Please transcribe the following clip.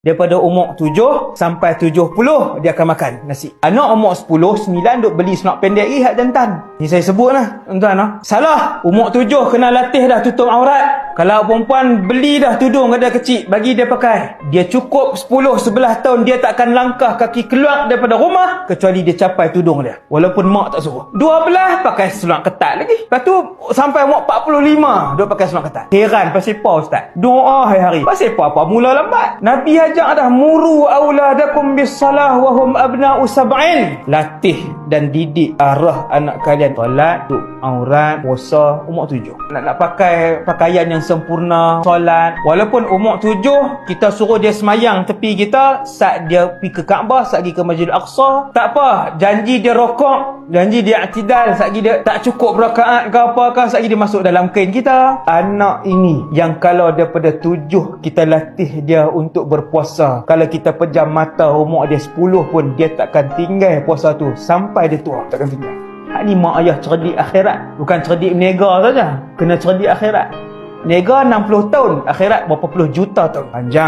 Daripada umur 7 sampai 70 dia akan makan nasi. Anak umur 10, 9 duk beli senak pendek lagi hak jantan. Ni saya sebut lah tuan-tuan. Salah. Umur 7 kena latih dah tutup aurat. Kalau perempuan beli dah tudung ada kecil bagi dia pakai, dia cukup 10-11 tahun dia tak akan langkah kaki keluar daripada rumah kecuali dia capai tudung dia. Walaupun mak tak suruh. 12 pakai seluar ketat lagi. Lepas tu sampai umur 45 duk pakai seluar ketat. Heran pasal apa ustaz? Doa hari-hari. Pasal apa mula lambat? Nabi ajak dah muru auladakum bis-salah wa hum abna'u sab'in. Latih dan didik arah anak kalian solat, tutup aurat, puasa umur 7. Nak pakai pakaian yang sempurna, solat. Walaupun umur 7 kita suruh dia semayang tepi kita, saat dia pergi ke Kaabah, saat pergi ke Masjidil Aqsa, tak apa, janji dia rokok, janji dia i'tidal, saat dia tak cukup rakaat ke apa-apa, saat dia masuk dalam kain kita. Anak ini yang kalau daripada 7 kita latih dia untuk berpuasa, kalau kita pejam mata umur dia 10 pun dia takkan tinggal puasa tu sampai dia tua, takkan tinggal. Hak ni mak ayah cerdik akhirat, bukan cerdik menega saja, kena cerdik akhirat. Nega 60 tahun, akhirat berapa puluh juta tahun. Panjang.